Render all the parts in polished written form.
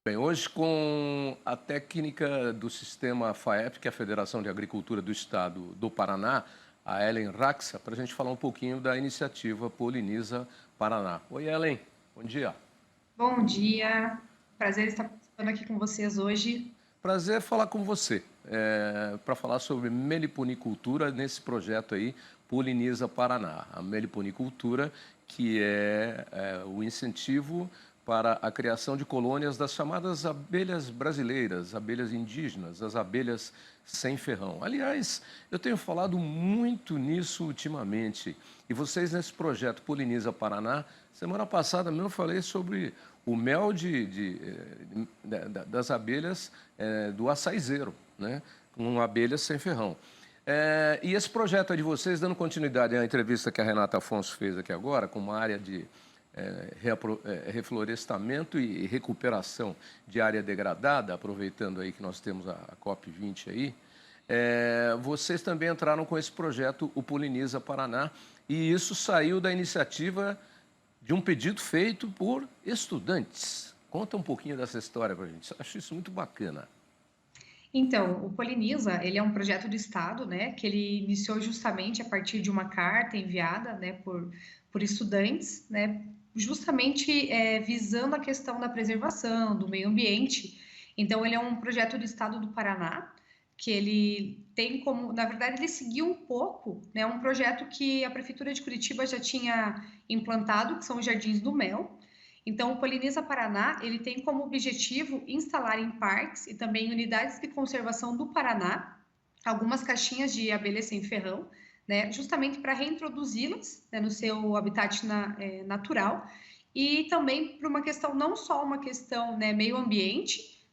Bem, hoje com a técnica do sistema FAEP, que é a Federação de Agricultura do Estado do Paraná, a Ellen Raxa, para a gente falar um pouquinho da iniciativa Poliniza Paraná. Oi, Ellen, bom dia. Bom dia, prazer estar participando aqui com vocês hoje. Prazer falar com você, para falar sobre meliponicultura nesse projeto aí, Poliniza Paraná. A meliponicultura, que é o incentivo para a criação de colônias das chamadas abelhas brasileiras, abelhas indígenas, as abelhas sem ferrão. Aliás, eu tenho falado muito nisso ultimamente. E vocês, nesse projeto Poliniza Paraná, semana passada mesmo eu falei sobre o mel das abelhas do açaizeiro, né? Com abelhas sem ferrão. E esse projeto é de vocês, dando continuidade à entrevista que a Renata Afonso fez aqui agora, com uma área de reflorestamento e recuperação de área degradada, aproveitando aí que nós temos a COP20 aí, vocês também entraram com esse projeto, o Poliniza Paraná, e isso saiu da iniciativa de um pedido feito por estudantes. Conta um pouquinho dessa história para a gente, acho isso muito bacana. Então, o Poliniza, ele é um projeto do Estado, né, que ele iniciou justamente a partir de uma carta enviada, né, por estudantes, né, justamente visando a questão da preservação, do meio ambiente. Então, ele é um projeto do Estado do Paraná, que ele tem como, na verdade, ele seguiu um pouco, né, um projeto que a Prefeitura de Curitiba já tinha implantado, que são os Jardins do Mel. Então, o Poliniza Paraná, ele tem como objetivo instalar em parques e também unidades de conservação do Paraná algumas caixinhas de abelhas sem ferrão, né, justamente para reintroduzi-las, né, no seu habitat natural, e também por uma questão, não só uma questão, né, meio ambiente,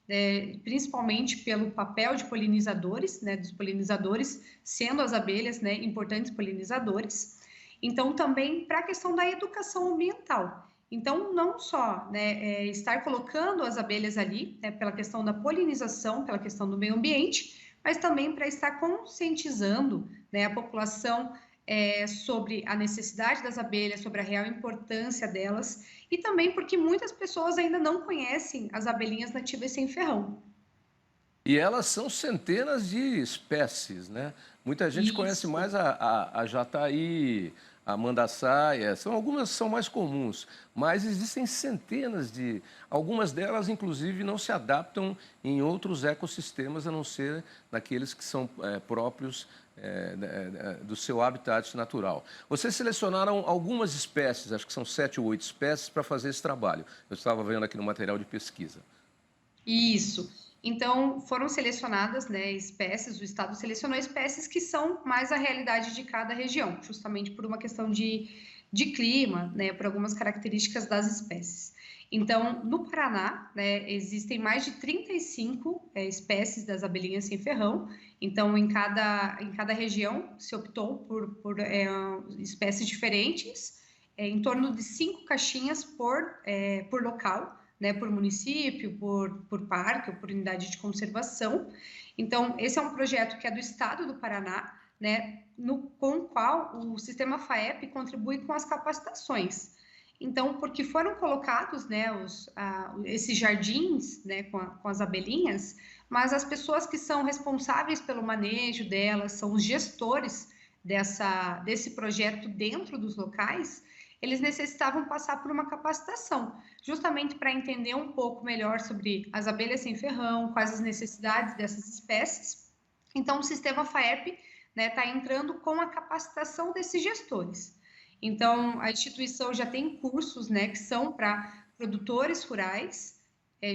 principalmente pelo papel de polinizadores, né, dos polinizadores, sendo as abelhas, né, importantes polinizadores, então também para a questão da educação ambiental. Então, não só, né, estar colocando as abelhas ali, né, pela questão da polinização, pela questão do meio ambiente, mas também para estar conscientizando, né, a população sobre a necessidade das abelhas, sobre a real importância delas, e também porque muitas pessoas ainda não conhecem as abelhinhas nativas sem ferrão. E elas são centenas de espécies, né? Muita gente conhece Isso. mais a jataí, a mandaçaia, algumas são mais comuns, mas existem centenas de... Algumas delas, inclusive, não se adaptam em outros ecossistemas, a não ser naqueles que são próprios do seu habitat natural. Vocês selecionaram algumas espécies, acho que são 7 ou 8 espécies, para fazer esse trabalho. Eu estava vendo aqui no material de pesquisa. Isso. Então, foram selecionadas, né, espécies, o Estado selecionou espécies que são mais a realidade de cada região, justamente por uma questão de clima, né, por algumas características das espécies. Então, no Paraná, né, existem mais de 35 espécies das abelhinhas sem ferrão, então, em cada região se optou por espécies diferentes, em torno de 5 caixinhas por local, né, por município, por parque ou por unidade de conservação. Então, esse é um projeto que é do Estado do Paraná, né, com o qual o sistema FAEP contribui com as capacitações. Então, porque foram colocados, né, esses jardins, né, com as abelhinhas, mas as pessoas que são responsáveis pelo manejo delas, são os gestores desse projeto dentro dos locais, eles necessitavam passar por uma capacitação, justamente para entender um pouco melhor sobre as abelhas sem ferrão, quais as necessidades dessas espécies. Então, o sistema FAEP está entrando com a capacitação desses gestores. Então, a instituição já tem cursos, né, que são para produtores rurais,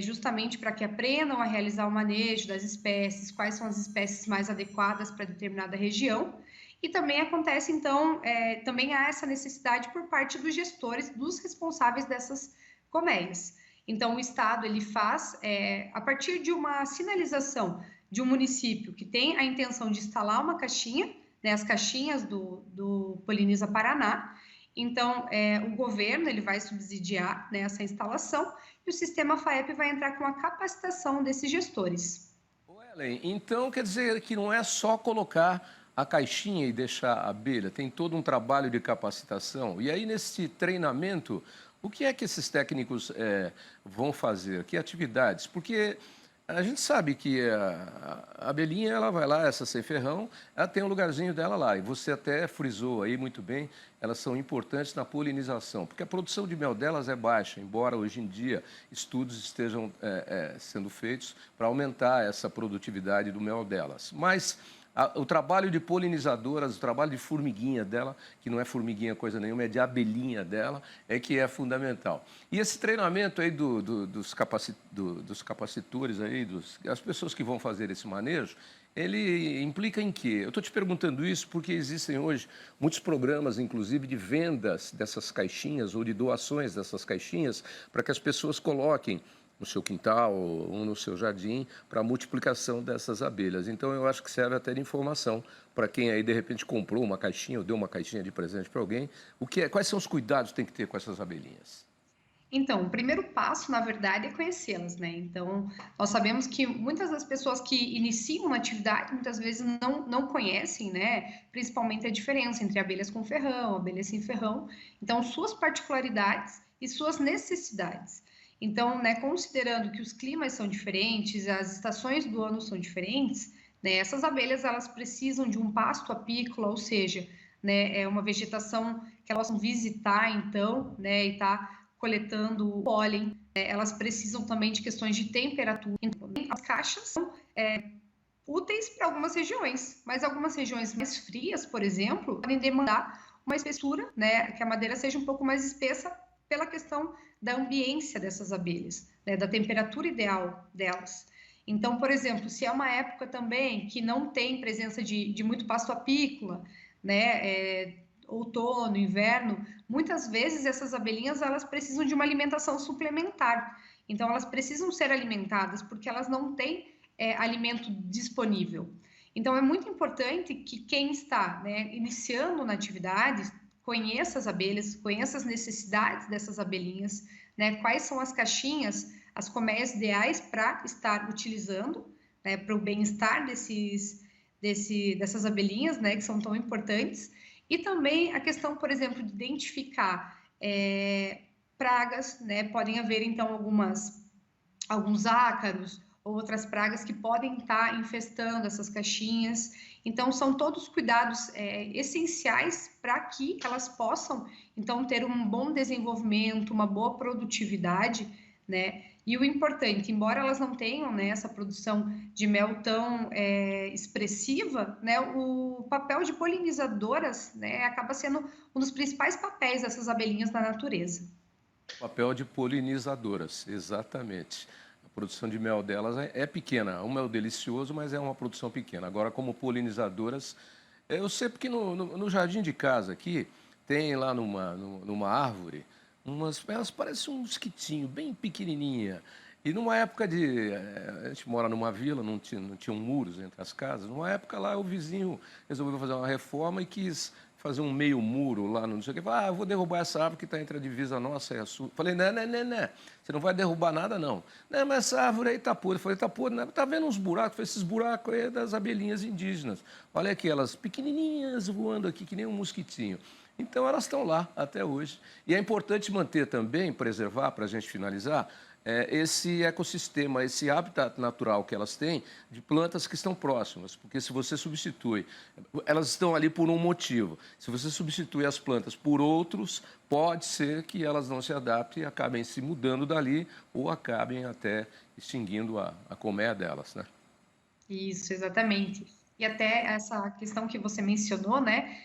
justamente para que aprendam a realizar o manejo das espécies, quais são as espécies mais adequadas para determinada região. E também acontece, então, também há essa necessidade por parte dos gestores, dos responsáveis dessas colmeias. Então, o Estado, ele faz, a partir de uma sinalização de um município que tem a intenção de instalar uma caixinha, né, as caixinhas do Poliniza Paraná, então, o governo, ele vai subsidiar, né, essa instalação, e o sistema FAEP vai entrar com a capacitação desses gestores. Ô, Ellen, então quer dizer que não é só colocar a caixinha e deixar a abelha, tem todo um trabalho de capacitação. E aí, nesse treinamento, O que é que esses técnicos vão fazer? Que atividades? Porque a gente sabe que a abelhinha, ela vai lá, essa sem ferrão, ela tem um lugarzinho dela lá. E você até frisou aí muito bem, elas são importantes na polinização, porque a produção de mel delas é baixa, embora hoje em dia estudos estejam sendo feitos para aumentar essa produtividade do mel delas. Mas o trabalho de polinizadoras, o trabalho de formiguinha dela, que não é formiguinha coisa nenhuma, é de abelhinha dela, é que é fundamental. E esse treinamento aí dos capacitores, aí, as pessoas que vão fazer esse manejo, ele implica em quê? Eu estou te perguntando isso porque existem hoje muitos programas, inclusive, de vendas dessas caixinhas ou de doações dessas caixinhas para que as pessoas coloquem no seu quintal ou no seu jardim para a multiplicação dessas abelhas. Então, eu acho que serve até de informação para quem aí, de repente, comprou uma caixinha ou deu uma caixinha de presente para alguém. Quais são os cuidados que tem que ter com essas abelhinhas? Então, o primeiro passo, na verdade, é conhecê-las, né? Então, nós sabemos que muitas das pessoas que iniciam uma atividade, muitas vezes não conhecem, né? Principalmente a diferença entre abelhas com ferrão, abelhas sem ferrão. Então, suas particularidades e suas necessidades. Então, né, considerando que os climas são diferentes, as estações do ano são diferentes, né, essas abelhas elas precisam de um pasto apícola, ou seja, né, é uma vegetação que elas vão visitar, então, né, e tá coletando pólen, né, elas precisam também de questões de temperatura. Então, as caixas são úteis para algumas regiões, mas algumas regiões mais frias, por exemplo, podem demandar uma espessura, né, que a madeira seja um pouco mais espessa pela questão da ambiência dessas abelhas, né, da temperatura ideal delas. Então, por exemplo, se é uma época também que não tem presença de muito pasto apícola, né, outono, inverno, muitas vezes essas abelhinhas elas precisam de uma alimentação suplementar. Então, elas precisam ser alimentadas porque elas não têm alimento disponível. Então, é muito importante que quem está, né, iniciando na atividade conheça as abelhas, conheça as necessidades dessas abelhinhas, né, quais são as caixinhas, as colmeias ideais para estar utilizando, né, para o bem-estar dessas abelhinhas, né, que são tão importantes, e também a questão, por exemplo, de identificar pragas, né, podem haver, então, alguns ácaros, outras pragas que podem estar infestando essas caixinhas. Então, são todos cuidados essenciais para que elas possam, então, ter um bom desenvolvimento, uma boa produtividade, né? E o importante, embora elas não tenham, né, essa produção de mel tão expressiva, né, o papel de polinizadoras, né, acaba sendo um dos principais papéis dessas abelhinhas na natureza. Papel de polinizadoras, exatamente. A produção de mel delas é pequena. O mel é delicioso, mas é uma produção pequena. Agora, como polinizadoras, eu sei porque no jardim de casa aqui, tem lá numa árvore, elas parecem um mosquitinho, bem pequenininha. E numa época a gente mora numa vila, não tinham muros entre as casas. Numa época lá, o vizinho resolveu fazer uma reforma e quis fazer um meio muro lá, não sei o quê. Falei, eu vou derrubar essa árvore que está entre a divisa nossa e a sua. Falei, não, você não vai derrubar nada, não. Não, mas essa árvore aí está podre. Falei, está podre, está vendo uns buracos? Falei, esses buracos aí é das abelhinhas indígenas. Olha aqui, elas pequenininhas voando aqui, que nem um mosquitinho. Então, elas estão lá até hoje. E é importante manter também, preservar, para a gente finalizar, esse ecossistema, esse habitat natural que elas têm de plantas que estão próximas. Porque se você substitui, elas estão ali por um motivo. Se você substitui as plantas por outros, pode ser que elas não se adaptem e acabem se mudando dali ou acabem até extinguindo a colmeia delas, né? Isso, exatamente. E até essa questão que você mencionou, né?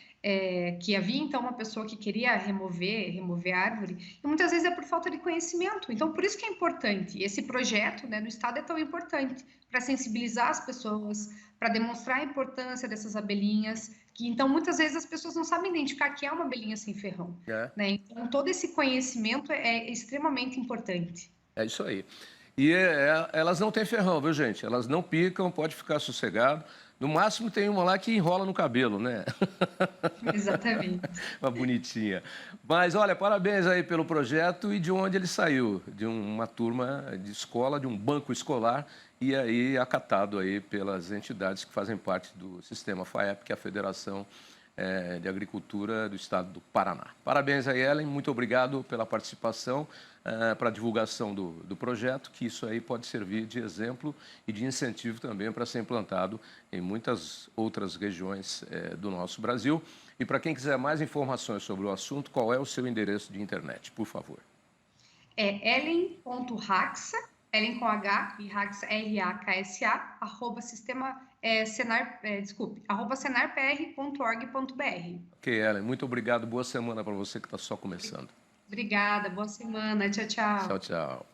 Que havia então uma pessoa que queria remover a árvore, e muitas vezes é por falta de conhecimento. Então, por isso que é importante. Esse projeto, né, no estado é tão importante para sensibilizar as pessoas, para demonstrar a importância dessas abelhinhas, que então muitas vezes as pessoas não sabem identificar que é uma abelhinha sem ferrão, É. né? Então, todo esse conhecimento é extremamente importante. É isso aí. E elas não têm ferrão, viu, gente? Elas não picam, pode ficar sossegado. No máximo tem uma lá que enrola no cabelo, né? Exatamente. Uma bonitinha. Mas, olha, parabéns aí pelo projeto e de onde ele saiu. De uma turma de escola, de um banco escolar, e aí acatado aí pelas entidades que fazem parte do sistema FAEP, que é a Federação de Agricultura do Estado do Paraná. Parabéns aí, Ellen, muito obrigado pela participação, para a divulgação do projeto, que isso aí pode servir de exemplo e de incentivo também para ser implantado em muitas outras regiões do nosso Brasil. E para quem quiser mais informações sobre o assunto, qual é o seu endereço de internet, por favor? É ellen.raxa, Ellen com H e Raxa, R-A-K-S-A, arroba sistema, arroba senarpr.org.br. Ok, Ellen, muito obrigado. Boa semana para você que está só começando. Obrigada, boa semana, tchau, Tchau, tchau. tchau.